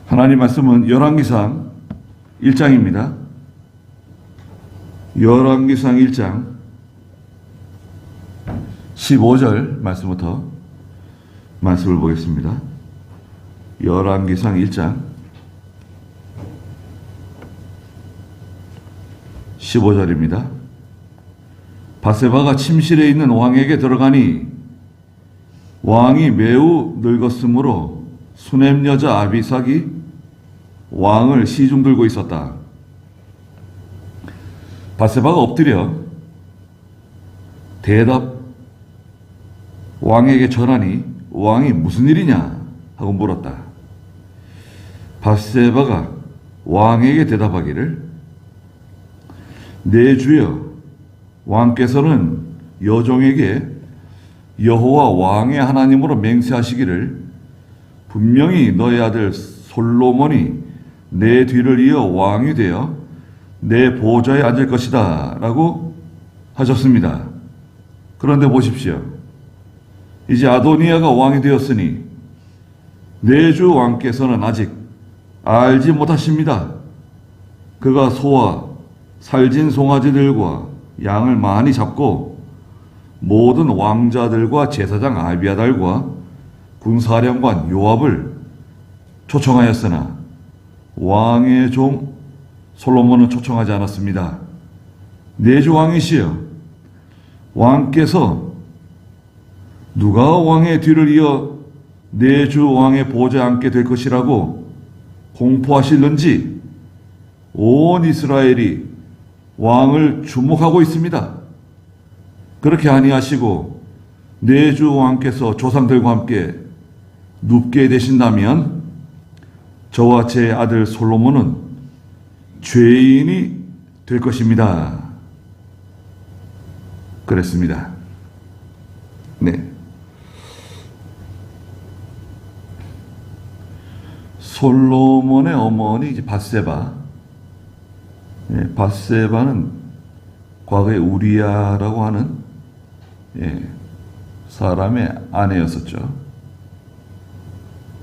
하나님 말씀은 열왕기상 1장입니다. 열왕기상 1장 15절 말씀부터 말씀을 보겠습니다. 열왕기상 1장 15절입니다. 밧세바가 침실에 있는 왕에게 들어가니 왕이 매우 늙었으므로 수넴 여자 아비삭이 왕을 시중 들고 있었다. 밧세바가 엎드려 왕에게 전하니 왕이 무슨 일이냐 하고 물었다. 밧세바가 왕에게 대답하기를 내 주여 왕께서는 여종에게 여호와 왕의 하나님으로 맹세하시기를 분명히 너의 아들 솔로몬이 내 뒤를 이어 왕이 되어 내 보좌에 앉을 것이다 라고 하셨습니다. 그런데 보십시오. 이제 아도니아가 왕이 되었으니 내 주 왕께서는 아직 알지 못하십니다. 그가 소와 살진 송아지들과 양을 많이 잡고 모든 왕자들과 제사장 아비아달과 군사령관 요압을 초청하였으나 왕의 종 솔로몬은 초청하지 않았습니다. 내 주 왕이시여 왕께서 누가 왕의 뒤를 이어 내 주 왕의 보좌에 앉게 될 것이라고 공포하실는지 온 이스라엘이 왕을 주목하고 있습니다. 그렇게 아니하시고 내 주 왕께서 조상들과 함께 눕게 되신다면 저와 제 아들 솔로몬은 죄인이 될 것입니다. 그랬습니다. 네. 솔로몬의 어머니 이제 밧세바. 밧세바는 과거에 우리야라고 하는 사람의 아내였었죠.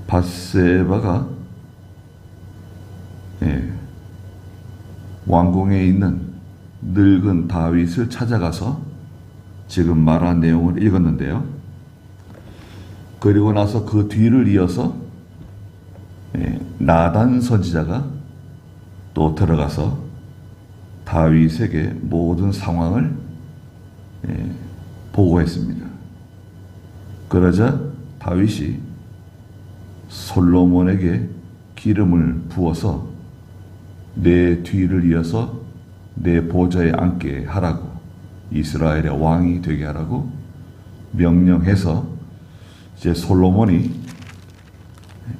밧세바가 왕궁에 있는 늙은 다윗을 찾아가서 지금 말한 내용을 읽었는데요. 그리고 나서 그 뒤를 이어서 나단 선지자가 또 들어가서 다윗에게 모든 상황을 보고했습니다. 그러자 다윗이 솔로몬에게 기름을 부어서 내 뒤를 이어서 내 보좌에 앉게 하라고, 이스라엘의 왕이 되게 하라고 명령해서 이제 솔로몬이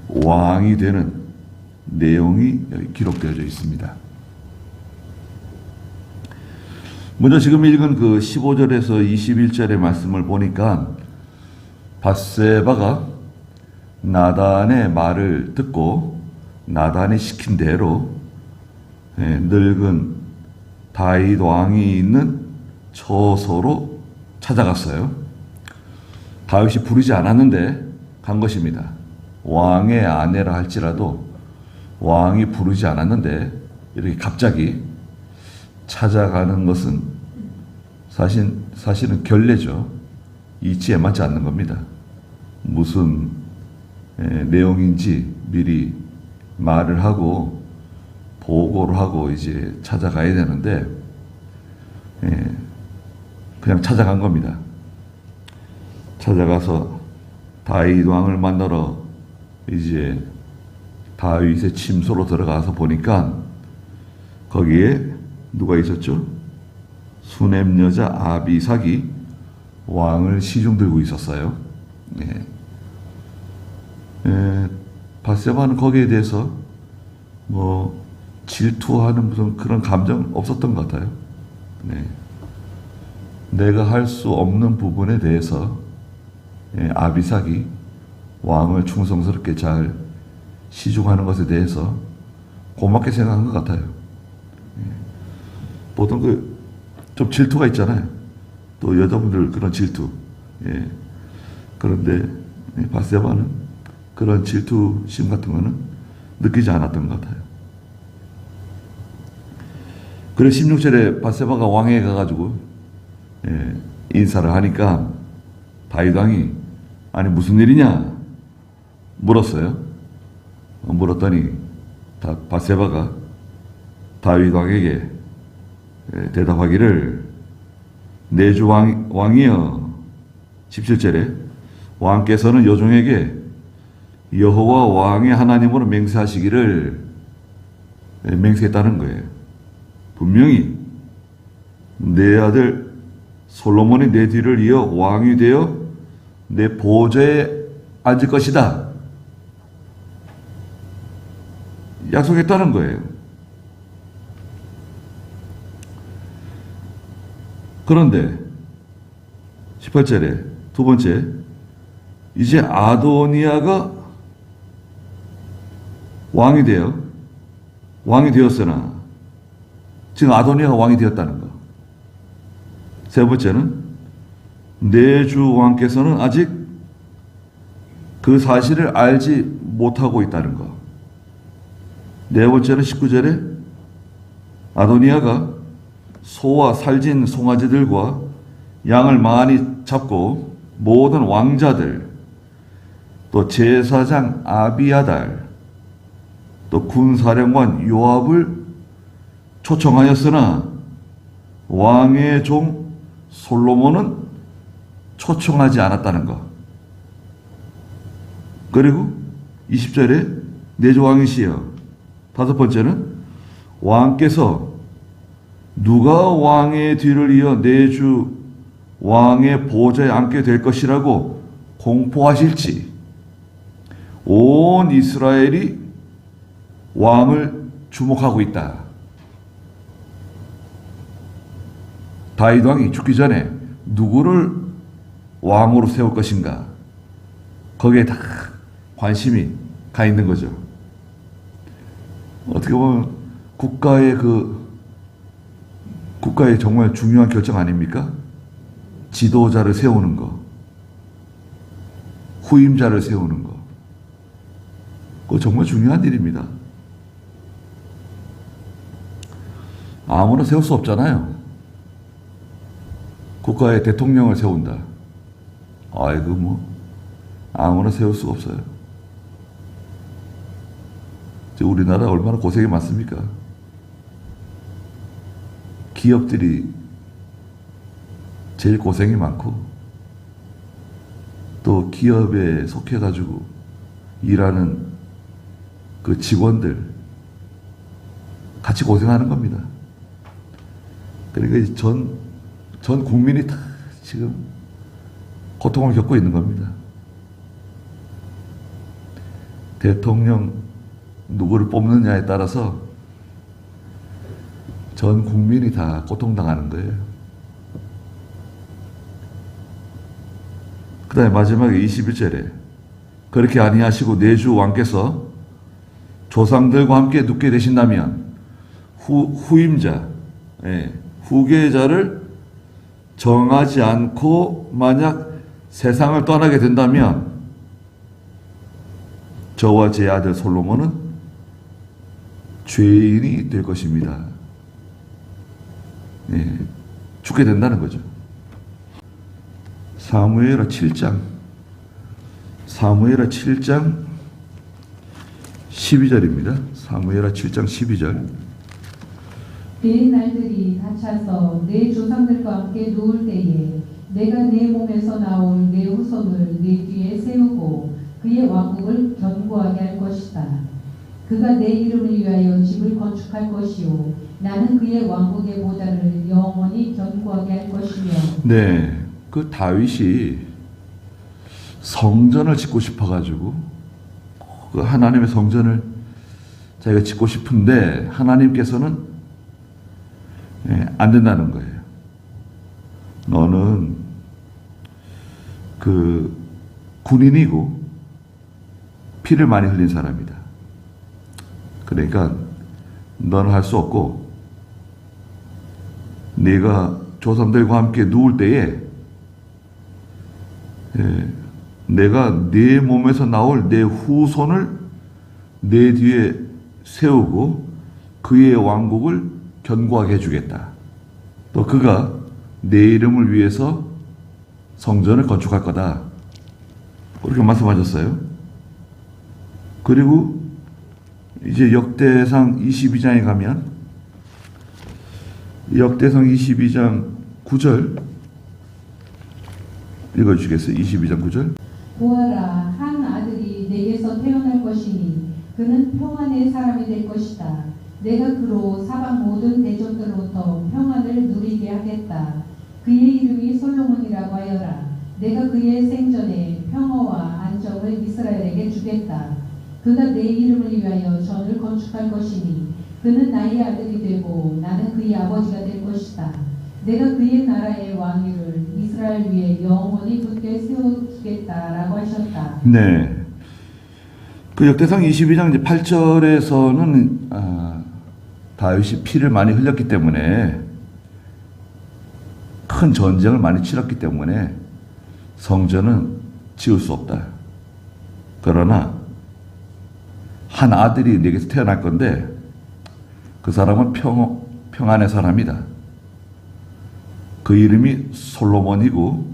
왕이 되는 내용이 여기 기록되어져 있습니다. 먼저 지금 읽은 그 15절에서 21절의 말씀을 보니까 밧세바가 나단의 말을 듣고 나단이 시킨 대로 늙은 다윗 왕이 있는 처소로 찾아갔어요. 다윗이 부르지 않았는데 간 것입니다. 왕의 아내라 할지라도 왕이 부르지 않았는데 이렇게 갑자기 찾아가는 것은 사실은 결례죠. 이치에 맞지 않는 겁니다. 무슨 내용인지 미리 말을 하고 보고를 하고 이제 찾아가야 되는데 그냥 찾아간 겁니다. 찾아가서 다윗 왕을 만나러 이제 다윗의 침소로 들어가서 보니까 거기에 누가 있었죠? 수넴 여자 아비삭이 왕을 시중 들고 있었어요. 밧세바는 거기에 대해서 뭐 질투하는 무슨 그런 감정 없었던 것 같아요. 내가 할 수 없는 부분에 대해서 아비삭이 왕을 충성스럽게 잘 시중하는 것에 대해서 고맙게 생각한 것 같아요. 보통 좀 질투가 있잖아요. 또 여자분들 그런 질투. 그런데 밧세바는 그런 질투심 같은 거는 느끼지 않았던 것 같아요. 그래 16절에 밧세바가 왕에게 가가지고 인사를 하니까 다윗 왕이 아니 무슨 일이냐 물었어요. 물었더니 밧세바가 다윗 왕에게 대답하기를 내 주 왕이여 17절에 왕께서는 여종에게 여호와 왕의 하나님으로 맹세하시기를 맹세했다는 거예요. 분명히 내 아들 솔로몬이 내 뒤를 이어 왕이 되어 내 보좌에 앉을 것이다. 약속했다는 거예요. 그런데 18절에 두 번째, 이제 아도니아가 왕이 되었으나 지금 아도니아가 왕이 되었다는 거. 세 번째는 내 주 왕께서는 아직 그 사실을 알지 못하고 있다는 거. 네 번째는 19절에 아도니아가 소와 살진 송아지들과 양을 많이 잡고 모든 왕자들, 또 제사장 아비아달, 또 군사령관 요압을 초청하였으나 왕의 종 솔로몬은 초청하지 않았다는 것. 그리고 20절에 내 주 왕이시여. 다섯 번째는 왕께서 누가 왕의 뒤를 이어 내 주 왕의 보좌에 앉게 될 것이라고 공포하실지 온 이스라엘이 왕을 주목하고 있다. 다윗 왕이 죽기 전에 누구를 왕으로 세울 것인가, 거기에 다 관심이 가 있는 거죠. 어떻게 보면 국가의 정말 중요한 결정 아닙니까? 지도자를 세우는 거, 후임자를 세우는 거. 그거 정말 중요한 일입니다. 아무나 세울 수 없잖아요. 국가의 대통령을 세운다. 아무나 세울 수가 없어요. 우리나라 얼마나 고생이 많습니까? 기업들이 제일 고생이 많고, 또 기업에 속해가지고 일하는 그 직원들 같이 고생하는 겁니다. 그러니까 전 국민이 다 지금 고통을 겪고 있는 겁니다. 대통령 누구를 뽑느냐에 따라서 전 국민이 다 고통당하는 거예요. 그 다음에 마지막에 21절에 그렇게 아니하시고 내 주 왕께서 조상들과 함께 눕게 되신다면 후임자, 후계자를 정하지 않고 만약 세상을 떠나게 된다면 저와 제 아들 솔로몬은 죄인이 될 것입니다. 죽게 된다는 거죠. 사무엘하 7장 12절입니다. 사무엘하 7장 12절. 내 날들이 다 차서 내 조상들과 함께 누울 때에 내가 내 몸에서 나올 내 후손을 내 뒤에 세우고 그의 왕국을 견고하게 할 것이다. 그가 내 이름을 위하여 집을 건축할 것이요 나는 그의 왕국의 보좌를 영원히 견고하게 할 것이며. 네, 그 다윗이 성전을 짓고 싶어가지고 그 하나님의 성전을 자기가 짓고 싶은데 하나님께서는 안 된다는 거예요. 너는 그 군인이고 피를 많이 흘린 사람이다. 그러니까 너는 할 수 없고 네가 조상들과 함께 누울 때에 내가 네 몸에서 나올 내 후손을 내 뒤에 세우고 그의 왕국을 견고하게 해주겠다. 또 그가 내 이름을 위해서 성전을 건축할 거다. 그렇게 말씀하셨어요. 그리고 이제 역대상 22장에 가면 역대상 22장 9절 읽어주시겠어요? 22장 9절. 보아라, 한 아들이 내게서 태어날 것이니 그는 평안의 사람이 될 것이다. 내가 그로 사방 모든 대적들로부터 평안을 누리게 하겠다. 그의 이름이 솔로몬이라고 하여라. 내가 그의 생전에 평화와 안정을 이스라엘에게 주겠다. 그가 내 이름을 위하여 전을 건축할 것이니 그는 나의 아들이 되고 나는 그의 아버지가 될 것이다. 내가 그의 나라의 왕위를 이스라엘 위에 영원히 굳게 세워주겠다라고 하셨다. 네. 그 역대상 22장 이제 8절에서는 다윗이 피를 많이 흘렸기 때문에 큰 전쟁을 많이 치렀기 때문에 성전은 지을 수 없다. 그러나 한 아들이 내게서 태어날 건데 그 사람은 평안의 사람이다. 그 이름이 솔로몬이고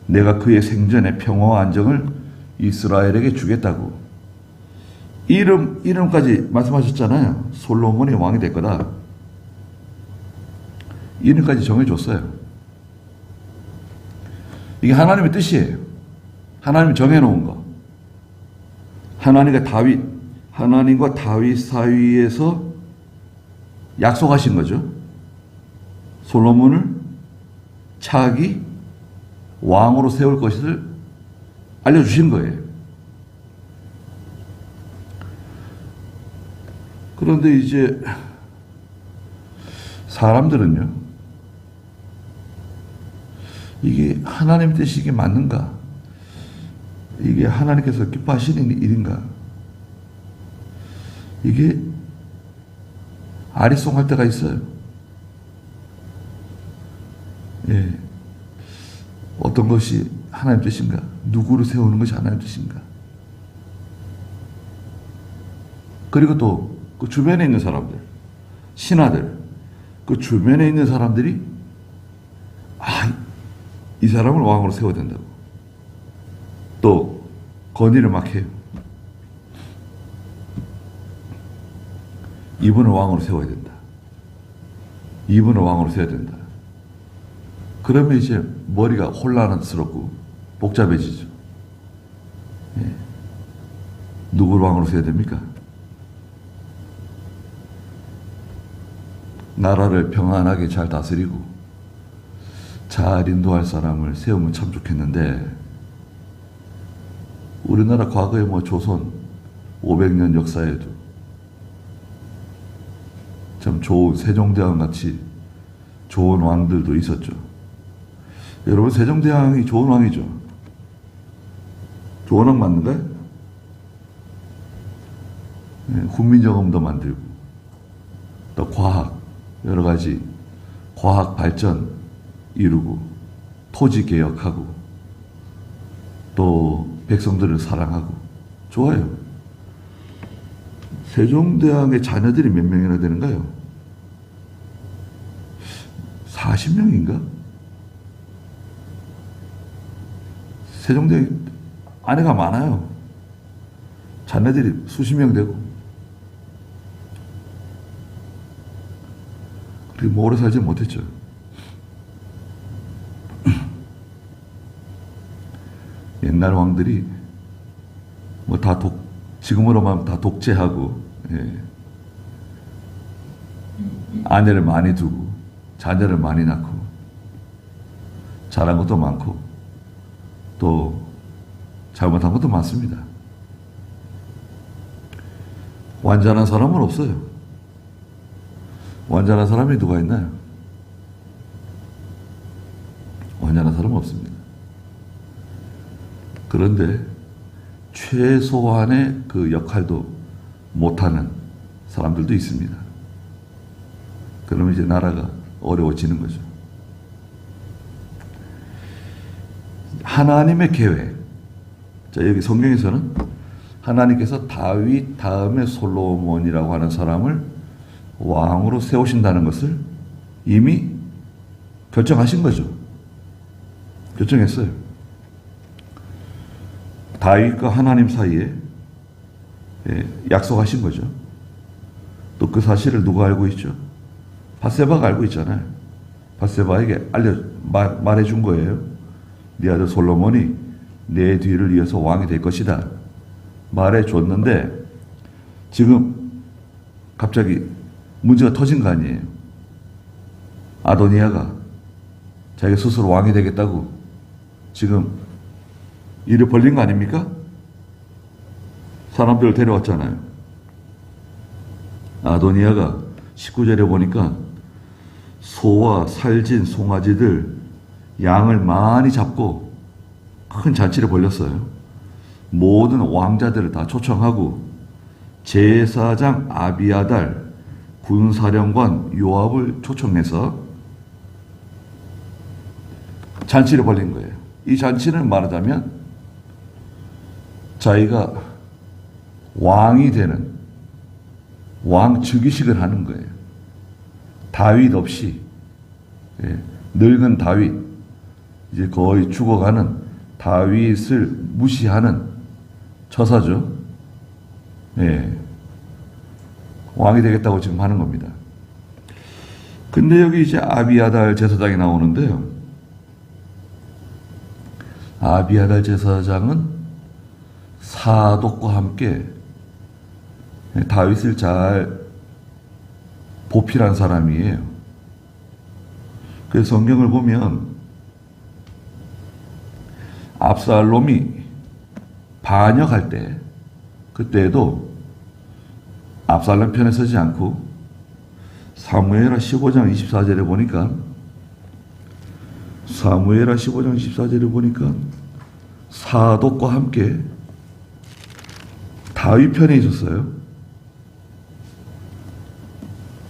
내가 그의 생전에 평화와 안정을 이스라엘에게 주겠다고. 이름까지 말씀하셨잖아요. 솔로몬이 왕이 될 거다. 이름까지 정해줬어요. 이게 하나님의 뜻이에요. 하나님이 정해놓은 거. 하나님과 다윗 사이에서 약속하신 거죠. 솔로몬을 차기 왕으로 세울 것을 알려주신 거예요. 그런데 이제 사람들은요, 이게 하나님 뜻이 이게 맞는가? 이게 하나님께서 기뻐하시는 일인가? 이게 아리송할 때가 있어요. 예. 어떤 것이 하나님 뜻인가? 누구를 세우는 것이 하나님 뜻인가? 그리고 또 그 주변에 있는 사람들, 신하들, 그 주변에 있는 사람들이 이 사람을 왕으로 세워야 된다고 또 건의를 막 해요. 이분을 왕으로 세워야 된다. 이분을 왕으로 세워야 된다. 그러면 이제 머리가 혼란스럽고 복잡해지죠. 예. 누구를 왕으로 세워야 됩니까? 나라를 평안하게 잘 다스리고 잘 인도할 사람을 세우면 참 좋겠는데, 우리나라 과거에 조선 500년 역사에도 참 좋은 세종대왕 같이 좋은 왕들도 있었죠. 여러분, 세종대왕이 좋은 왕이죠. 좋은 왕 맞는가요? 네, 훈민정음도 만들고 또 과학, 여러 가지 과학 발전 이루고 토지 개혁하고 또 백성들을 사랑하고 좋아요. 세종대왕의 자녀들이 몇 명이나 되는가요? 40명인가? 세종대왕 아내가 많아요. 자녀들이 수십 명 되고. 그리고 오래 살지 못했죠. 옛날 왕들이 지금으로 말하면 다 독재하고, 예. 아내를 많이 두고 자녀를 많이 낳고 잘한 것도 많고 또 잘못한 것도 많습니다. 완전한 사람은 없어요. 완전한 사람이 누가 있나요? 완전한 사람은 없습니다. 그런데 최소한의 그 역할도 못하는 사람들도 있습니다. 그러면 이제 나라가 어려워지는 거죠. 하나님의 계획. 자, 여기 성경에서는 하나님께서 다윗 다음에 솔로몬이라고 하는 사람을 왕으로 세우신다는 것을 이미 결정하신 거죠. 결정했어요. 다윗과 하나님 사이에 약속하신 거죠. 또 그 사실을 누가 알고 있죠? 밧세바가 알고 있잖아요. 밧세바에게 말해준 거예요. 네 아들 솔로몬이 내 뒤를 이어서 왕이 될 것이다. 말해줬는데 지금 갑자기 문제가 터진 거 아니에요. 아도니아가 자기가 스스로 왕이 되겠다고 지금 일을 벌린 거 아닙니까? 사람들을 데려왔잖아요. 아도니아가 19절에 보니까 소와 살진 송아지들 양을 많이 잡고 큰 잔치를 벌렸어요. 모든 왕자들을 다 초청하고 제사장 아비아달, 군사령관 요압을 초청해서 잔치를 벌린 거예요. 이 잔치는 말하자면 자기가 왕이 되는 왕 즉위식을 하는 거예요. 다윗 없이 늙은 다윗, 이제 거의 죽어가는 다윗을 무시하는 처사죠. 왕이 되겠다고 지금 하는 겁니다. 근데 여기 이제 아비아달 제사장이 나오는데요. 아비아달 제사장은 사독과 함께 다윗을 잘 보필한 사람이에요. 그래서 성경을 보면 압살롬이 반역할 때 그때도 압살롬 편에 서지 않고 사무엘하 15장 24절에 보니까 사독과 함께 다윗 편에 있었어요.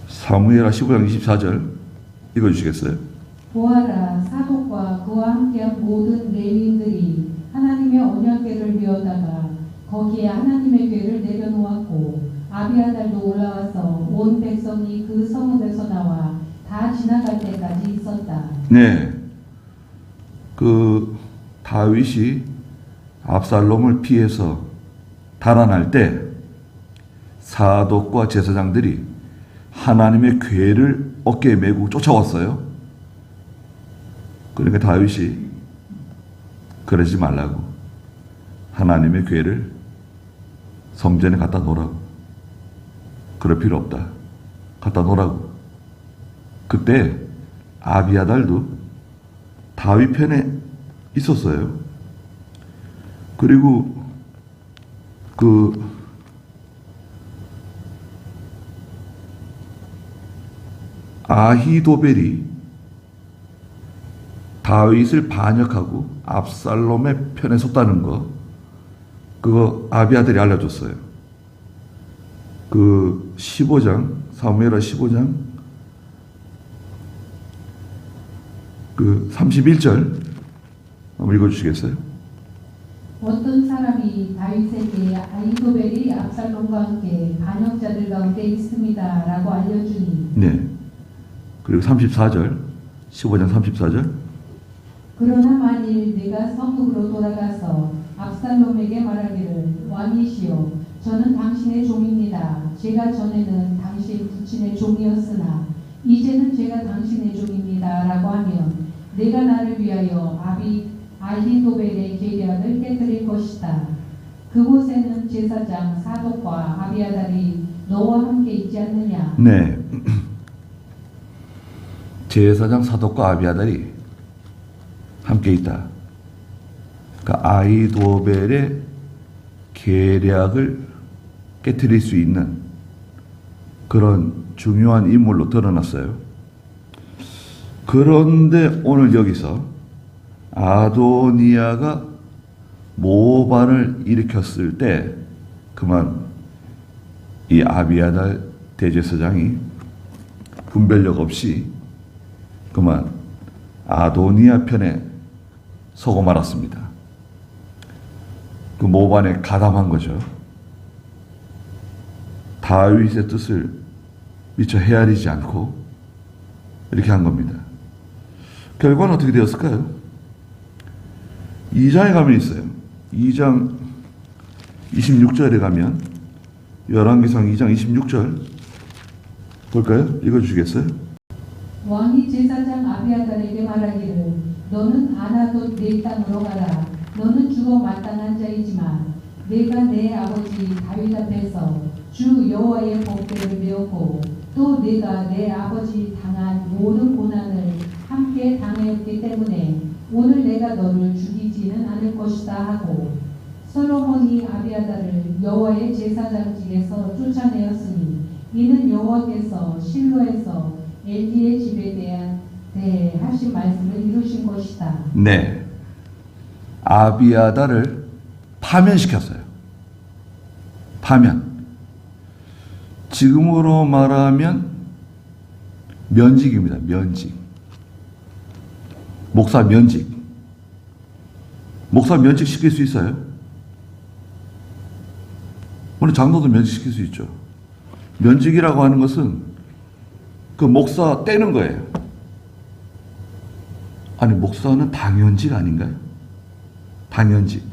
사무엘하 15장 24절 읽어주시겠어요? 보아라, 사독과 그와 함께한 모든 레위인들이 하나님의 언약궤를 메어다가 거기에 하나님의 궤를 내려놓았고 아비아달도 올라와서 온 백성이 그 성읍에서 나와 다 지나갈 때까지 있었다. 네, 그 다윗이 압살롬을 피해서 달아날 때 사독과 제사장들이 하나님의 궤를 어깨에 메고 쫓아왔어요. 그러니까 다윗이 그러지 말라고, 하나님의 궤를 성전에 갖다 놓으라고, 그럴 필요 없다, 갖다 놓으라고. 그때 아비아달도 다윗 편에 있었어요. 그리고 그 아히도벨이 다윗을 반역하고 압살롬의 편에 섰다는 거, 그거 아비아달이 알려줬어요. 그 15장, 사무엘하 15장 그 31절 한번 읽어주시겠어요? 어떤 사람이 다윗에게 아히도벨이 압살롬과 함께 반역자들 가운데 있습니다 라고 알려주니, 네. 그리고 34절, 15장 34절. 그러나 만일 내가 성읍으로 돌아가서 압살롬에게 말하기를, 왕이시여, 저는 당신의 종입니다. 제가 전에는 당신 부친의 종이었으나 이제는 제가 당신의 종입니다 라고 하면 내가 나를 위하여 아히도벨의 계략을 깨뜨릴 것이다. 그곳에는 제사장 사독과 아비아달이 너와 함께 있지 않느냐? 네. 제사장 사독과 아비아달이 함께 있다. 그러니까 아히도벨의 계략을 깨뜨릴 수 있는 그런 중요한 인물로 드러났어요. 그런데 오늘 여기서 아도니아가 모반을 일으켰을 때 그만 이 아비아달 대제사장이 분별력 없이 그만 아도니아 편에 서고 말았습니다. 그 모반에 가담한 거죠. 다윗의 뜻을 미처 헤아리지 않고 이렇게 한 겁니다. 결과는 어떻게 되었을까요? 2장에 가면 있어요. 2장 26절에 가면 열왕기상 2장 26절 볼까요? 읽어주시겠어요? 왕이 제사장 아비아달에게 말하기를 너는 아나돗 내 땅으로 가라. 너는 죽어 마땅한 자이지만 내가 내 아버지 다윗 앞에서 주 여호와의 법궤를 배웠고 또 내가 내 아버지 당한 모든 고난을 함께 당했기 때문에 오늘 내가 너를 죽이지는 않을 것이다 하고 솔로몬이 아비아달을 여호와의 제사장직에서 쫓아내었으니 이는 여호와께서 실로에서 엘리의 집에 대해 하신 말씀을 이루신 것이다. 네. 아비아달을 파면시켰어요. 파면. 지금으로 말하면 면직입니다. 면직. 목사 면직. 목사 면직 시킬 수 있어요? 물론 장로도 면직시킬 수 있죠. 면직이라고 하는 것은 그 목사 떼는 거예요. 아니, 목사는 당연직 아닌가요? 당연직.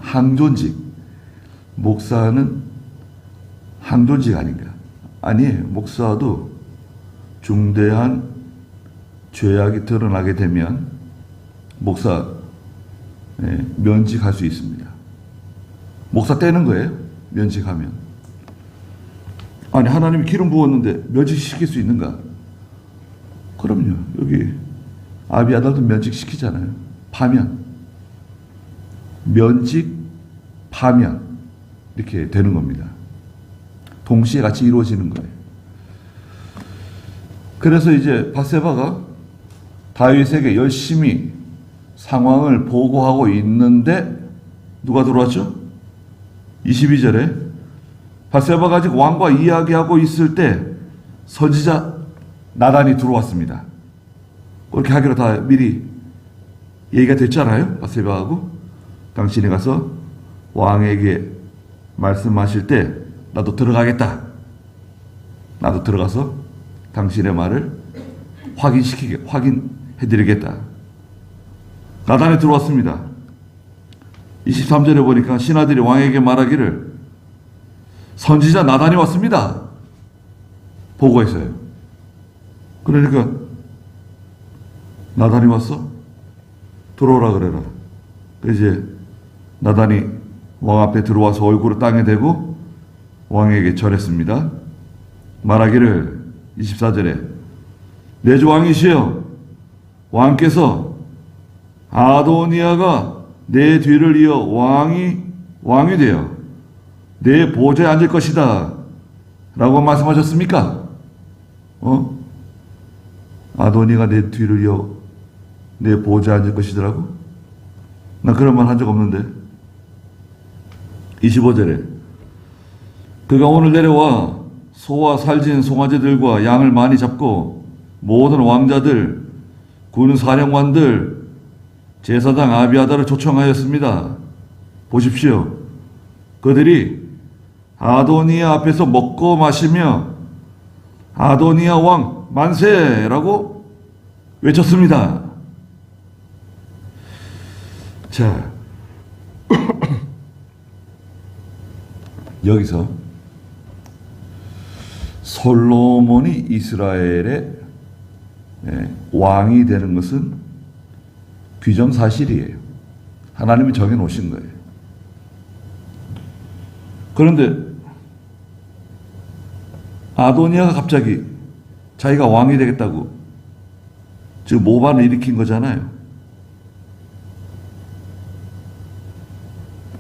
항존직. 목사는 항존직 아닌가? 아니에요. 목사도 중대한 죄악이 드러나게 되면 목사 면직할 수 있습니다. 목사 떼는 거예요. 면직하면. 아니, 하나님이 기름 부었는데 면직시킬 수 있는가? 그럼요. 여기 아비아달도 면직시키잖아요. 파면. 면직, 파면. 이렇게 되는 겁니다. 동시에 같이 이루어지는 거예요. 그래서 이제 밧세바가 다윗에게 열심히 상황을 보고하고 있는데 누가 들어왔죠? 22절에 밧세바가 아직 왕과 이야기하고 있을 때 선지자 나단이 들어왔습니다. 그렇게 하기로 다 미리 얘기가 됐잖아요. 밧세바하고 당신이 가서 왕에게 말씀하실 때 나도 들어가겠다. 나도 들어가서 당신의 말을 확인해드리겠다. 나단이 들어왔습니다. 23절에 보니까 신하들이 왕에게 말하기를 선지자 나단이 왔습니다. 보고했어요. 그러니까 나단이 왔어? 들어오라 그래라. 이제 나단이 왕 앞에 들어와서 얼굴을 땅에 대고 왕에게 절했습니다. 말하기를 24절에 내 주 왕이시여 왕께서 아도니아가 내 뒤를 이어 왕이 되어 내 보좌에 앉을 것이다 라고 말씀하셨습니까? 아도니가 내 뒤를 이어 내 보좌에 앉을 것이더라고? 나 그런 말 한 적 없는데. 25절에 그가 오늘 내려와 소와 살진 송아지들과 양을 많이 잡고 모든 왕자들, 군 사령관들, 제사장 아비아달을 초청하였습니다. 보십시오. 그들이 아도니아 앞에서 먹고 마시며 아도니아 왕 만세라고 외쳤습니다. 자, 여기서 솔로몬이 이스라엘의 왕이 되는 것은 귀정사실이에요. 하나님이 정해놓으신 거예요. 그런데 아도니아가 갑자기 자기가 왕이 되겠다고 지금 모반을 일으킨 거잖아요.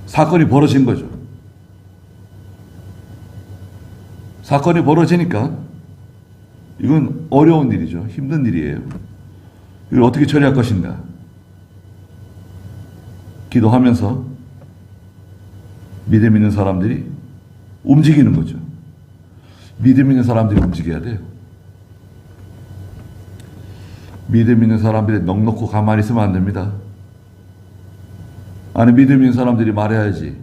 사건이 벌어진 거죠. 사건이 벌어지니까 이건 어려운 일이죠. 힘든 일이에요. 이걸 어떻게 처리할 것인가? 기도하면서 믿음 있는 사람들이 움직이는 거죠. 믿음 있는 사람들이 움직여야 돼요. 믿음 있는 사람들이 넋놓고 가만히 있으면 안 됩니다. 아니, 믿음 있는 사람들이 말해야지.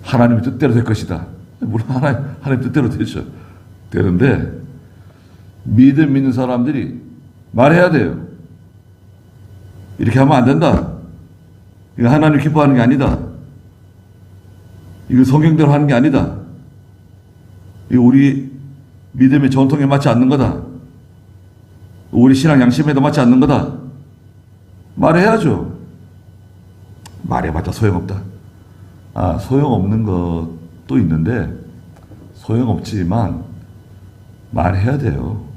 하나님의 뜻대로 될 것이다. 물론 하나님 뜻대로 되죠. 되는데 믿음 있는 사람들이 말해야 돼요. 이렇게 하면 안 된다. 이거 하나님 기뻐하는 게 아니다. 이거 성경대로 하는 게 아니다. 이거 우리 믿음의 전통에 맞지 않는 거다. 우리 신앙 양심에도 맞지 않는 거다. 말해야죠. 말해봤자 소용없다. 소용없는 것도 있는데 소용없지만 말해야 돼요.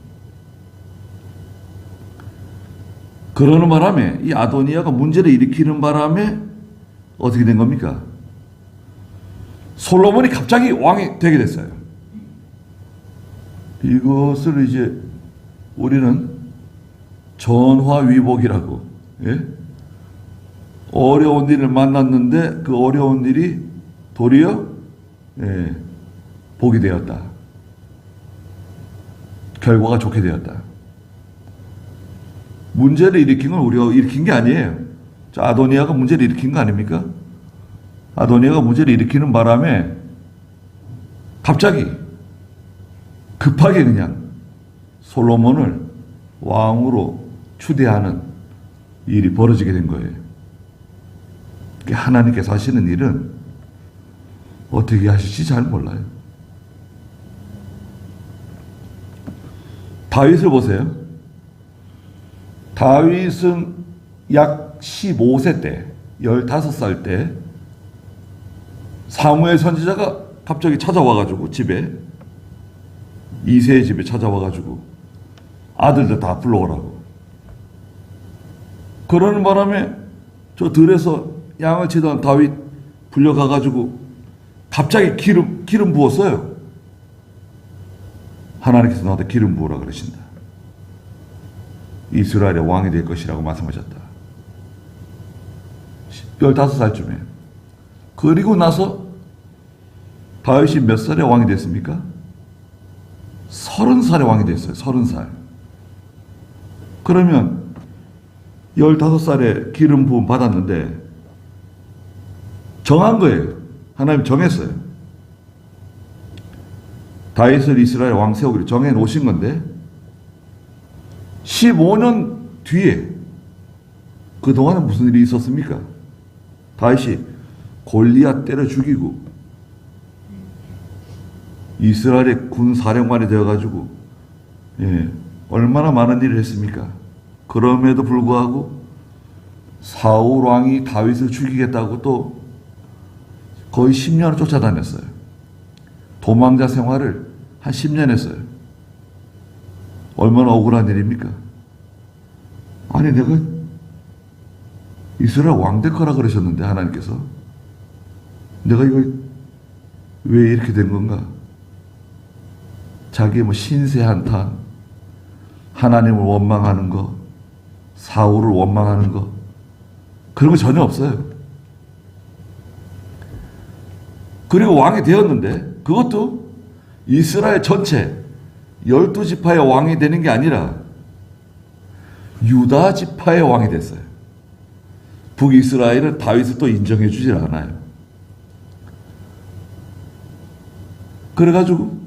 그러는 바람에 이 아도니아가 문제를 일으키는 바람에 어떻게 된 겁니까? 솔로몬이 갑자기 왕이 되게 됐어요. 이것을 이제 우리는 전화위복이라고, 예? 어려운 일을 만났는데 그 어려운 일이 도리어 복이 되었다. 결과가 좋게 되었다. 문제를 일으킨 건 우리가 일으킨 게 아니에요. 아도니아가 문제를 일으킨 거 아닙니까? 아도니아가 문제를 일으키는 바람에 갑자기 급하게 그냥 솔로몬을 왕으로 추대하는 일이 벌어지게 된 거예요. 하나님께서 하시는 일은 어떻게 하실지 잘 몰라요. 다윗을 보세요. 다윗은 약 15세 때, 15살 때 사무엘 선지자가 갑자기 찾아와가지고 집에, 이새의 집에 찾아와가지고 아들들 다 불러오라고. 그러는 바람에 저 들에서 양을 치던 다윗 불려가가지고 갑자기 기름 부었어요. 하나님께서 나한테 기름 부으라 그러신다. 이스라엘의 왕이 될 것이라고 말씀하셨다. 15살쯤에. 그리고 나서 다윗이 몇 살에 왕이 됐습니까? 30살에 왕이 됐어요. 30살. 그러면 15살에 기름 부음 받았는데 정한 거예요. 하나님 정했어요. 다윗을 이스라엘 왕 세우기로 정해 놓으신 건데 15년 뒤에 그동안은 무슨 일이 있었습니까? 다윗이 골리앗 때려 죽이고 이스라엘의 군 사령관이 되어가지고 얼마나 많은 일을 했습니까? 그럼에도 불구하고 사울 왕이 다윗을 죽이겠다고 또 거의 10년을 쫓아다녔어요. 도망자 생활을 한 10년 했어요. 얼마나 억울한 일입니까? 아니 내가 이스라엘 왕 될 거라 그러셨는데 하나님께서 내가 이거 왜 이렇게 된 건가? 자기 뭐 신세 한탄, 하나님을 원망하는 거, 사울을 원망하는 거 그런 거 전혀 없어요. 그리고 왕이 되었는데 그것도 이스라엘 전체 12지파의 왕이 되는 게 아니라 유다 지파의 왕이 됐어요. 북이스라엘은 다윗을 또 인정해 주질 않아요. 그래가지고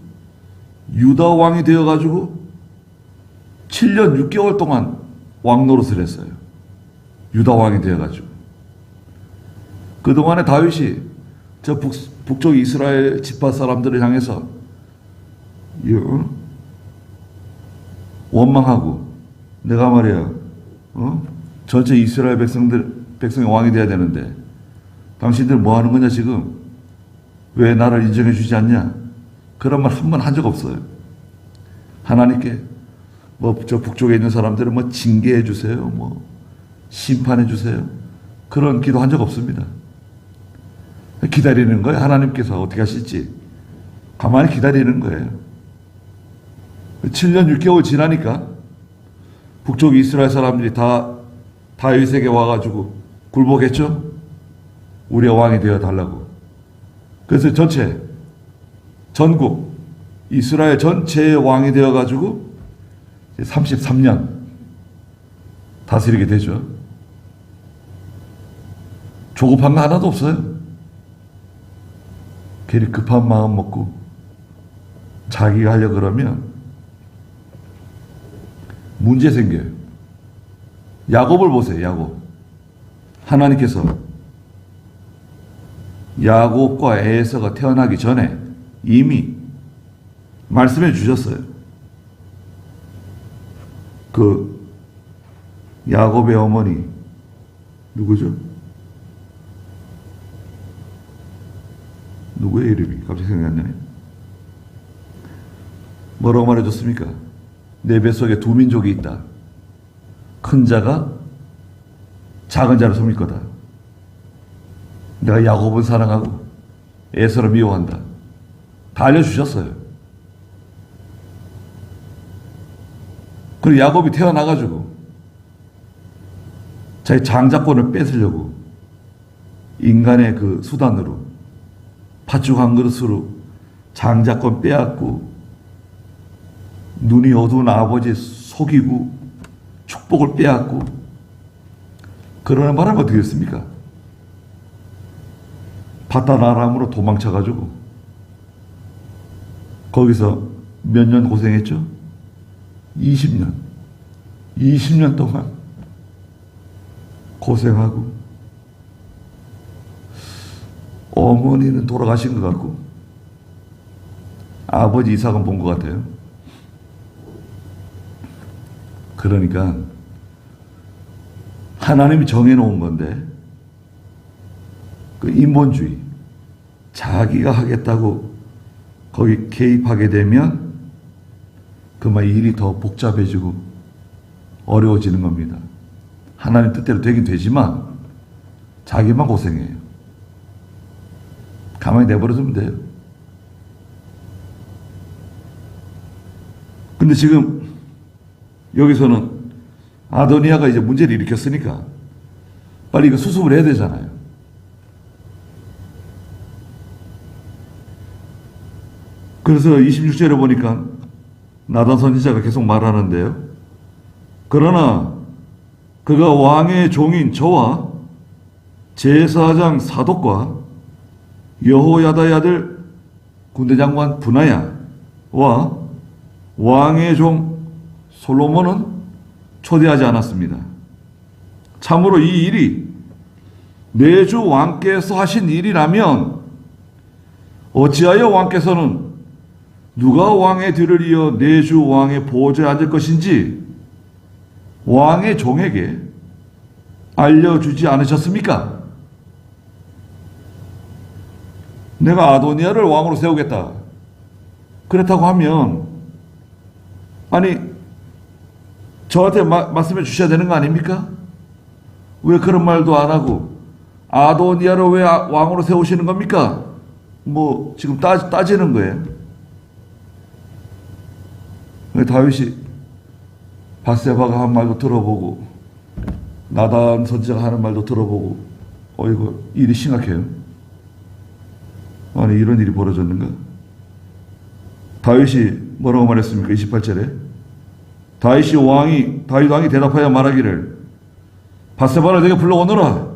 유다 왕이 되어가지고 7년 6개월 동안 왕 노릇을 했어요. 유다 왕이 되어가지고. 그동안에 다윗이 저 북쪽 이스라엘 지파 사람들을 향해서 원망하고 내가 말이야 전체 이스라엘 백성의 왕이 돼야 되는데 당신들 뭐 하는 거냐 지금 왜 나를 인정해 주지 않냐 그런 말 한 번 한 적 없어요. 하나님께 뭐 저 북쪽에 있는 사람들을 뭐 징계해 주세요 뭐 심판해 주세요 그런 기도 한 적 없습니다. 기다리는 거예요. 하나님께서 어떻게 하실지 가만히 기다리는 거예요. 7년 6개월 지나니까 북쪽 이스라엘 사람들이 다 다윗에게 와가지고 굴복했죠. 우리의 왕이 되어 달라고. 그래서 전국 이스라엘 전체의 왕이 되어가지고 33년 다스리게 되죠. 조급한 거 하나도 없어요. 괜히 급한 마음 먹고 자기가 하려고 그러면 문제 생겨요. 야곱을 보세요. 야곱. 하나님께서 야곱과 에서가 태어나기 전에 이미 말씀해 주셨어요. 그 야곱의 어머니 누구죠? 누구의 이름이 갑자기 생각이 안 나네. 뭐라고 말해줬습니까? 내 뱃속에 두 민족이 있다. 큰 자가 작은 자를 섬길 거다. 내가 야곱을 사랑하고 에서를 미워한다. 다 알려주셨어요. 그리고 야곱이 태어나가지고 자기 장자권을 뺏으려고 인간의 그 수단으로 팥죽 한 그릇으로 장자권 빼앗고 눈이 어두운 아버지 속이고 축복을 빼앗고 그러는 바람에 어떻게 됐습니까? 바다나람으로 도망쳐가지고 거기서 몇 년 고생했죠? 20년. 20년 동안 고생하고 어머니는 돌아가신 것 같고 아버지 이삭은 본 것 같아요. 그러니까 하나님이 정해놓은 건데 그 인본주의 자기가 하겠다고 거기 개입하게 되면 그만 일이 더 복잡해지고 어려워지는 겁니다. 하나님 뜻대로 되긴 되지만 자기만 고생해요. 가만히 내버려두면 돼요. 근데 지금 여기서는 아도니아가 이제 문제를 일으켰으니까 빨리 이거 수습을 해야 되잖아요. 그래서 26절에 보니까 나단 선지자가 계속 말하는데요. 그러나 그가 왕의 종인 저와 제사장 사독과 여호야다의 아들 군대장관 분하야와 왕의 종 솔로몬은 초대하지 않았습니다. 참으로 이 일이 내 주 왕께서 하신 일이라면 어찌하여 왕께서는 누가 왕의 뒤를 이어 내 주 왕의 보좌에 앉을 것인지 왕의 종에게 알려주지 않으셨습니까? 내가 아도니아를 왕으로 세우겠다. 그렇다고 하면 아니 저한테 말씀해 주셔야 되는 거 아닙니까? 왜 그런 말도 안 하고 아도니아를 왜 왕으로 세우시는 겁니까? 뭐 지금 따지는 거예요. 다윗이 밧세바가 한 말도 들어보고 나단 선지자가 하는 말도 들어보고 이거 일이 심각해요. 아니 이런 일이 벌어졌는가? 다윗이 뭐라고 말했습니까? 28절에 다윗 왕이 대답하여 말하기를 밧세바를 내게 불러오너라.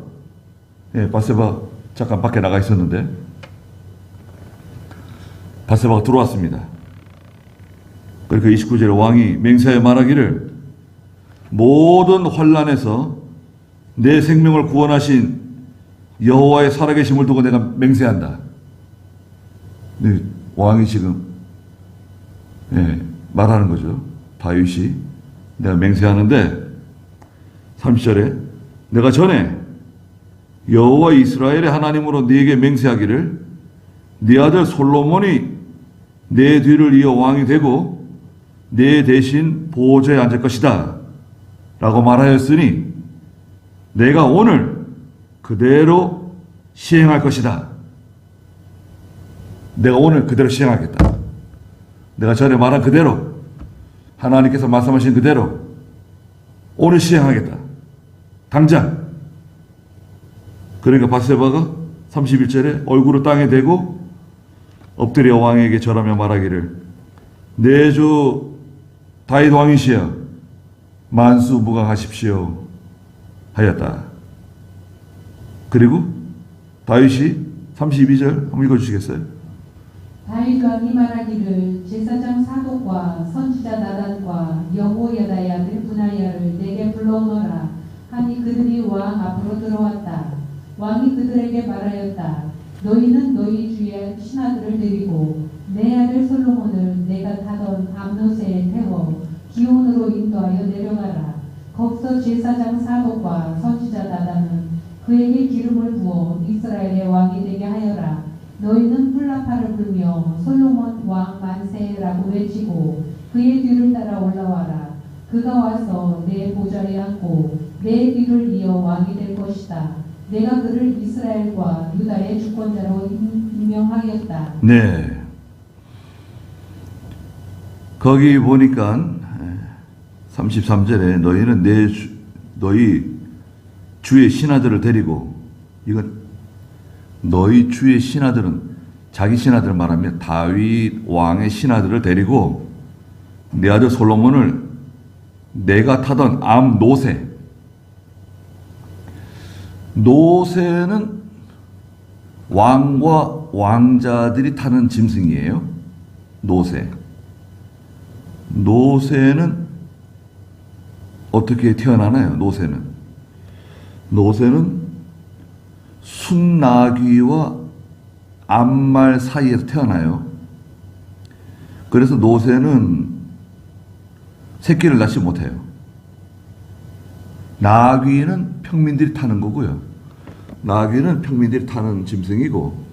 예, 밧세바 잠깐 밖에 나가 있었는데 밧세바가 들어왔습니다. 그러니까 29절에 왕이 맹세하여 말하기를 모든 환난에서 내 생명을 구원하신 여호와의 살아계심을 두고 내가 맹세한다. 네, 왕이 지금 말하는 거죠. 다윗이 내가 맹세하는데 30절에 내가 전에 여호와 이스라엘의 하나님으로 네게 맹세하기를 네 아들 솔로몬이 내 뒤를 이어 왕이 되고 내 대신 보좌에 앉을 것이다 라고 말하였으니 내가 오늘 그대로 시행할 것이다. 내가 오늘 그대로 시행하겠다. 내가 전에 말한 그대로 하나님께서 말씀하신 그대로 오늘 시행하겠다. 당장. 그러니까 밧세바가 31절에 얼굴을 땅에 대고 엎드려 왕에게 절하며 말하기를 내 주 다윗 왕이시여 만수무강하십시오 하였다. 그리고 다윗이 32절 한번 읽어주시겠어요? 다윗 왕이 말하기를 제사장 사독과 선지자 나단과 여호야다의 아들 분하야를 내게 불러오너라 하니 그들이 왕 앞으로 들어왔다. 왕이 그들에게 말하였다. 너희는 너희 주의 신하들을 데리고 내 아들 솔로몬을 내가 타던 암노새에 태워 기온으로 인도하여 내려가라. 거기서 제사장 사독과 선지자 나단은 그에게 기름을 부어 이스라엘의 왕이 되게 하여라. 너희는 훌라파를 불며 솔로몬 왕 만세라고 외치고 그의 뒤를 따라 올라와라. 그가 와서 내 보좌에 앉고 내 뒤를 이어 왕이 될 것이다. 내가 그를 이스라엘과 유다의 주권자로 임명하였다. 네. 거기 보니까 33절에 너희는 너희 주의 신하들을 데리고, 이건 너희 주의 신하들은 자기 신하들을 말하면 다윗 왕의 신하들을 데리고 내 아들 솔로몬을 내가 타던 암 노새는 왕과 왕자들이 타는 짐승이에요. 노새는 어떻게 태어나나요? 노새는 순나귀와 암말 사이에서 태어나요. 그래서 노새는 새끼를 낳지 못해요. 나귀는 평민들이 타는 거고요. 나귀는 평민들이 타는 짐승이고,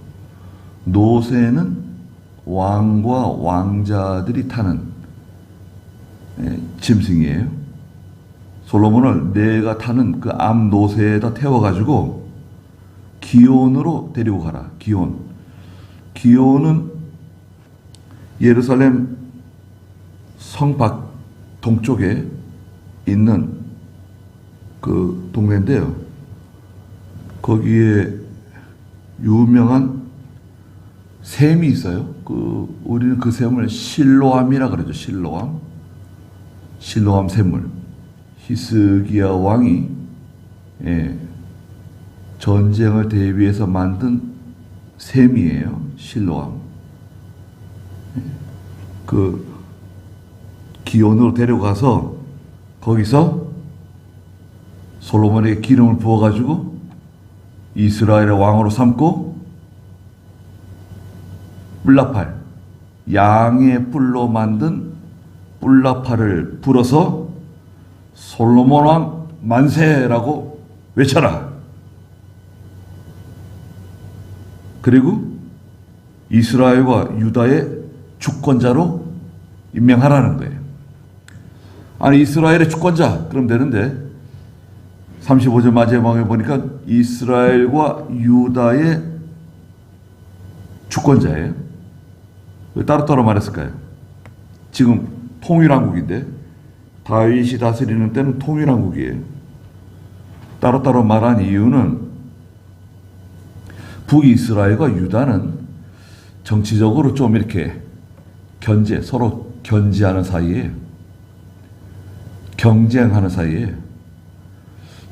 노새는 왕과 왕자들이 타는 짐승이에요. 솔로몬을 내가 타는 그 암 노새에다 태워가지고 기온으로 데리고 가라. 기온은 예루살렘 성밖 동쪽에 있는 그 동네인데요. 거기에 유명한 샘이 있어요. 우리는 그 샘을 실로암이라 그러죠. 실로암 샘물. 히스기야 왕이 전쟁을 대비해서 만든 샘이에요. 실로암. 그 기온으로 데려가서 거기서 솔로몬에게 기름을 부어가지고 이스라엘의 왕으로 삼고 뿔나팔, 양의 뿔로 만든 뿔나팔을 불어서 솔로몬 왕 만세라고 외쳐라. 그리고 이스라엘과 유다의 주권자로 임명하라는 거예요. 아니, 이스라엘의 주권자 그럼 되는데 35절 마지막에 보니까 이스라엘과 유다의 주권자예요. 왜 따로따로 말했을까요? 지금 통일왕국인데 다윗이 다스리는 때는 통일왕국이에요. 따로따로 말한 이유는 북이스라엘과 유다는 정치적으로 좀 이렇게 서로 견제하는 사이에, 경쟁하는 사이에,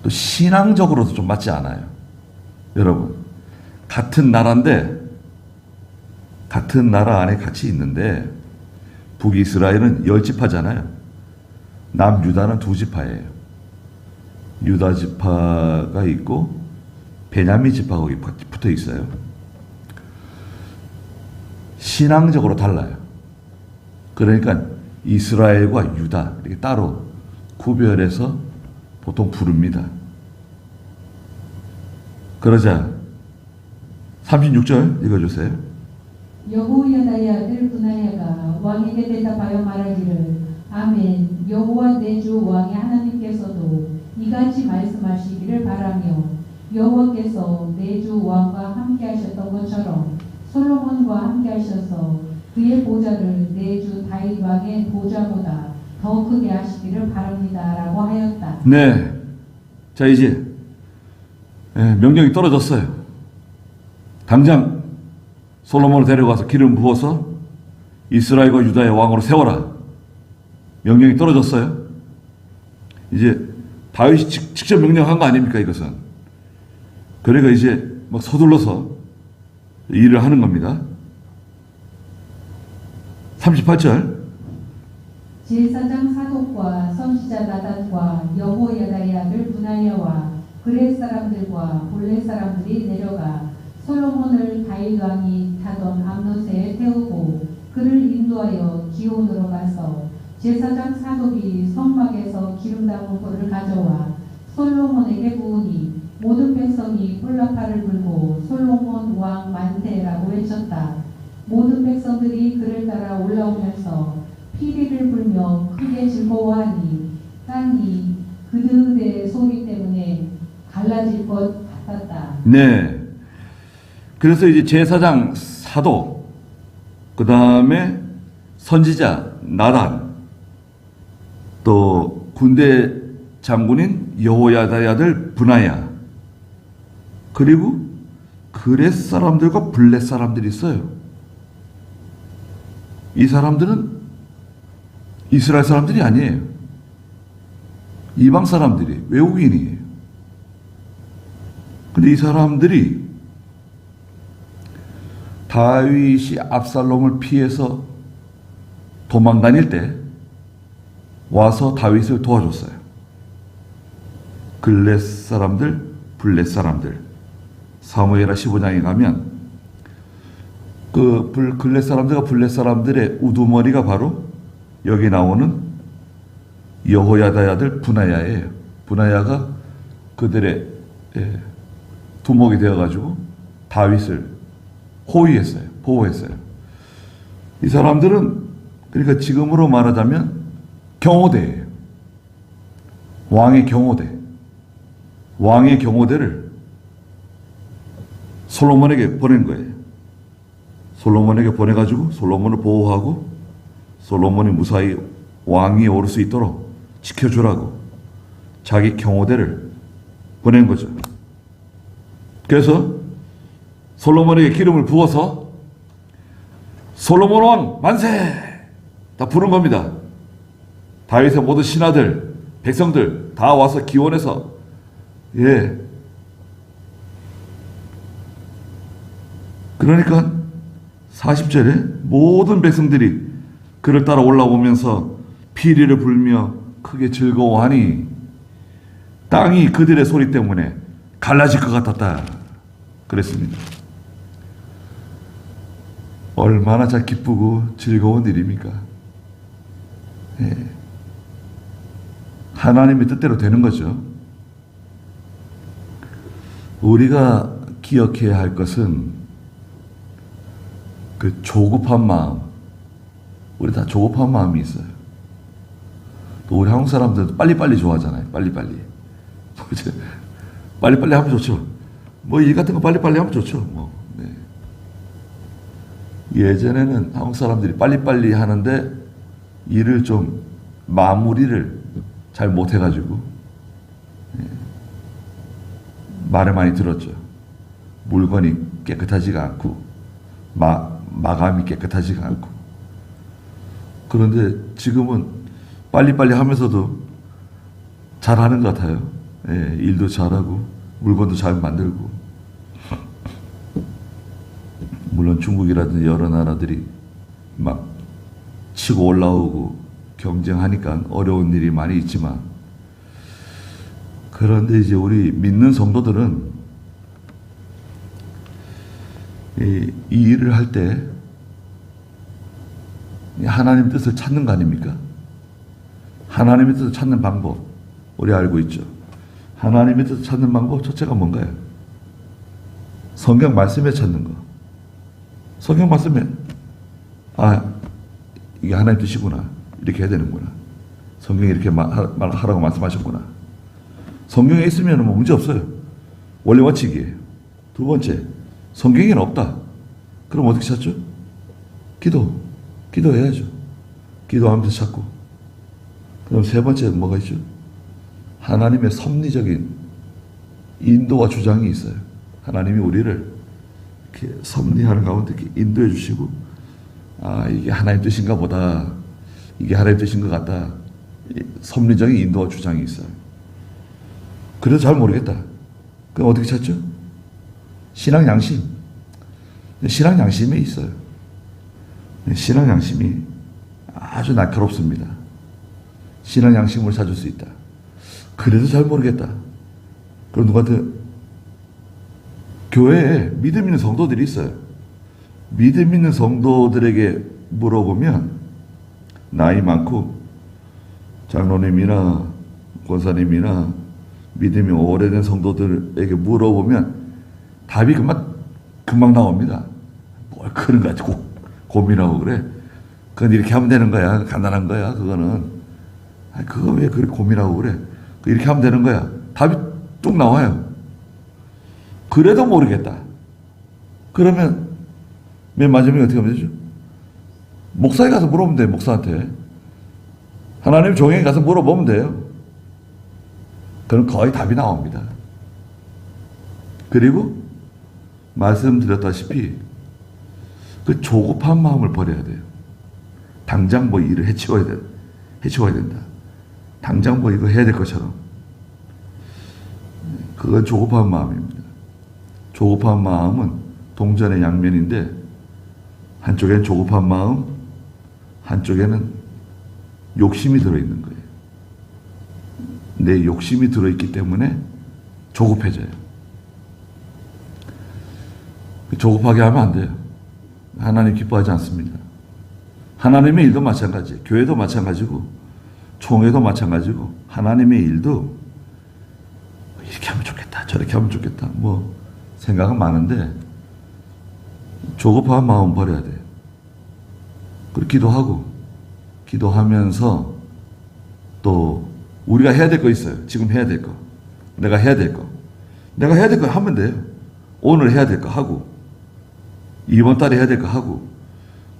또 신앙적으로도 좀 맞지 않아요. 여러분, 같은 나라인데, 같은 나라 안에 같이 있는데 북이스라엘은 10지파잖아요. 남유다는 2지파예요. 유다 지파가 있고 베냐민 지파가 거기 붙어 있어요. 신앙적으로 달라요. 그러니까 이스라엘과 유다 이렇게 따로 구별해서 보통 부릅니다. 그러자 36절 읽어주세요. 여호야다의 아들 분하야가 왕에게 대답하여 말하기를 아멘. 여호와 내 주 왕의 하나님께서도 이같이 말씀하시기를 바라며 여호와께서 내 주 왕과 함께 하셨던 것처럼 솔로몬과 함께 하셔서 그의 보좌를 내 주 다윗 왕의 보좌보다 더 크게 하시기를 바랍니다라고 하였다. 네. 자, 이제 명령이 떨어졌어요. 당장 솔로몬을 데려가서 기름 부어서 이스라엘과 유다의 왕으로 세워라. 명령이 떨어졌어요. 이제 다윗이 직접 명령한 거 아닙니까, 이것은? 그러니까 이제 막 서둘러서 일을 하는 겁니다. 38절. 제사장 사독과 선지자 나단과 여호야다의 아들 분하야와 그렛 사람들과 볼렛 사람들이 내려가 솔로몬을 다윗 왕이 타던 암노새에 태우고 그를 인도하여 기온으로 가서 제사장 사독이 성막에서 기름 담은 불을 가져와 솔로몬에게 부으니 모든 백성이 뿔나팔을 불고 솔로몬 왕 만세라고 외쳤다. 모든 백성들이 그를 따라 올라오면서 피리를 불며 크게 즐거워하니 땅이 그들의 소리 때문에 갈라질 것 같았다. 네. 그래서 이제 제사장 사도, 그 다음에 선지자 나단, 또 군대 장군인 여호야다의 아들 분하야, 그리고 그렛 사람들과 블렛 사람들이 있어요. 이 사람들은 이스라엘 사람들이 아니에요. 이방 사람들이, 외국인이에요. 근데 이 사람들이 다윗이 압살롬을 피해서 도망 다닐 때 와서 다윗을 도와줬어요. 글렛 사람들, 블렛 사람들. 사무엘하 15장에 가면 그 글렛 사람들과 블렛 사람들의 우두머리가 바로 여기 나오는 여호야다의 아들 분하야예요. 분하야가 그들의 두목이 되어가지고 다윗을 호위했어요. 보호했어요. 이 사람들은 그러니까 지금으로 말하자면 경호대예요. 왕의 경호대. 왕의 경호대를 솔로몬에게 보낸 거예요. 솔로몬에게 보내가지고 솔로몬을 보호하고 솔로몬이 무사히 왕이 오를 수 있도록 지켜주라고 자기 경호대를 보낸 거죠. 그래서 솔로몬에게 기름을 부어서 솔로몬 왕 만세! 다 부른 겁니다. 다윗의 모든 신하들, 백성들 다 와서 기원해서 그러니까 40절에 모든 백성들이 그를 따라 올라오면서 피리를 불며 크게 즐거워하니 땅이 그들의 소리 때문에 갈라질 것 같았다. 그랬습니다. 얼마나 잘 기쁘고 즐거운 일입니까? 하나님의 뜻대로 되는 거죠. 우리가 기억해야 할 것은 그 조급한 마음. 우리 다 조급한 마음이 있어요. 또 우리 한국 사람들도 빨리빨리 좋아하잖아요. 빨리빨리. 빨리빨리 하면 좋죠. 뭐 일 같은 거 빨리빨리 하면 좋죠. 예전에는 한국 사람들이 빨리빨리 하는데 일을 좀 마무리를 잘 못해가지고 말을 많이 들었죠. 물건이 깨끗하지가 않고 마감이 깨끗하지가 않고. 그런데 지금은 빨리빨리 하면서도 잘하는 것 같아요. 일도 잘하고 물건도 잘 만들고. 물론 중국이라든지 여러 나라들이 막 치고 올라오고 경쟁하니까 어려운 일이 많이 있지만, 그런데 이제 우리 믿는 성도들은 이 일을 할 때 하나님 뜻을 찾는 거 아닙니까? 하나님의 뜻을 찾는 방법 우리 알고 있죠. 하나님의 뜻을 찾는 방법 첫째가 뭔가요? 성경 말씀에 찾는 거. 성경 말씀에 이게 하나님 뜻이구나, 이렇게 해야 되는구나, 성경이 이렇게 말하라고 말씀하셨구나. 성경에 있으면 뭐 문제 없어요. 원리 원칙이에요. 두 번째, 성경에는 없다. 그럼 어떻게 찾죠? 기도해야죠. 기도하면서 찾고. 그럼 세 번째 뭐가 있죠? 하나님의 섭리적인 인도와 주장이 있어요. 하나님이 우리를 이렇게 섭리하는 가운데 이렇게 인도해 주시고, 이게 하나님 뜻인가 보다, 이게 하나님 뜻인 것 같다. 섭리적인 인도와 주장이 있어요. 그래도 잘 모르겠다. 그럼 어떻게 찾죠? 신앙 양심. 신앙 양심에 있어요. 신앙 양심이 아주 날카롭습니다. 신앙 양심을 찾을 수 있다. 그래도 잘 모르겠다. 그럼 누구한테? 교회에 믿음 있는 성도들이 있어요. 믿음 있는 성도들에게 물어보면 나이 많고 장로님이나 권사님이나 믿음이 오래된 성도들에게 물어보면 답이 금방 나옵니다. 뭘 그런 거 가지고 고민하고 그래. 그건 이렇게 하면 되는 거야. 간단한 거야. 그거는. 그거 왜 그렇게 고민하고 그래. 이렇게 하면 되는 거야. 답이 뚝 나와요. 그래도 모르겠다. 그러면 맨 마지막에 어떻게 하면 되죠? 목사에 가서 물어보면 돼요. 목사한테. 하나님 종에게 가서 물어보면 돼요. 그럼 거의 답이 나옵니다. 그리고 말씀드렸다시피 그 조급한 마음을 버려야 돼요. 당장 뭐 일을 해치워야 된다. 당장 뭐 이거 해야 될 것처럼. 그건 조급한 마음입니다. 조급한 마음은 동전의 양면인데 한쪽에는 조급한 마음, 한쪽에는 욕심이 들어있는 거예요. 내 욕심이 들어있기 때문에 조급해져요. 조급하게 하면 안 돼요. 하나님 기뻐하지 않습니다. 하나님의 일도 마찬가지예요. 교회도 마찬가지고 총회도 마찬가지고 하나님의 일도 이렇게 하면 좋겠다, 저렇게 하면 좋겠다. 뭐 생각은 많은데 조급한 마음 버려야 돼요. 그리고 기도하면서 또 우리가 해야 될 거 있어요. 지금 해야 될 거. 내가 해야 될 거 하면 돼요. 오늘 해야 될 거 하고 이번 달에 해야 될 거 하고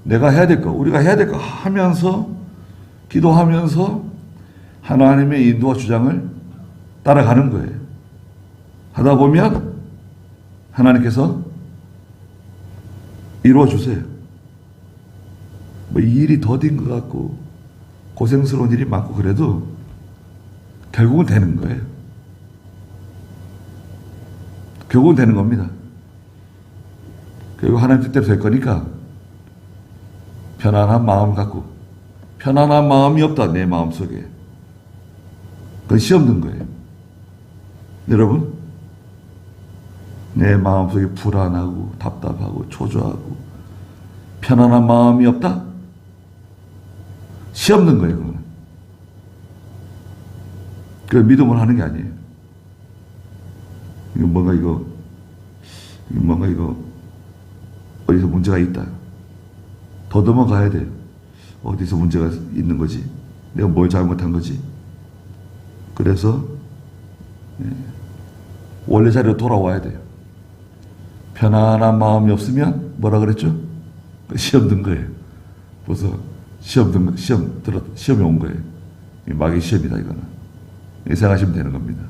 내가 해야 될 거, 우리가 해야 될 거 하면서 기도하면서 하나님의 인도와 주장을 따라가는 거예요. 하다 보면 하나님께서 이루어 주세요. 뭐 일이 더딘 것 같고 고생스러운 일이 많고 그래도 결국은 되는 거예요. 결국은 되는 겁니다. 결국 하나님 뜻대로 될 거니까 편안한 마음 갖고, 편안한 마음이 없다 내 마음속에, 그건 시험 든 거예요. 여러분, 내 마음속에 불안하고 답답하고 초조하고 편안한 마음이 없다? 시험 든 거예요. 그건. 그 믿음을 하는 게 아니에요. 뭔가 이거 어디서 문제가 있다. 더듬어 가야 돼요. 어디서 문제가 있는 거지? 내가 뭘 잘못한 거지? 그래서 원래 자리로 돌아와야 돼요. 편안한 마음이 없으면 뭐라 그랬죠? 시험 든 거예요. 벌써 시험이 온 거예요. 마귀 시험이다 이거는. 이렇게 생각하시면 되는 겁니다.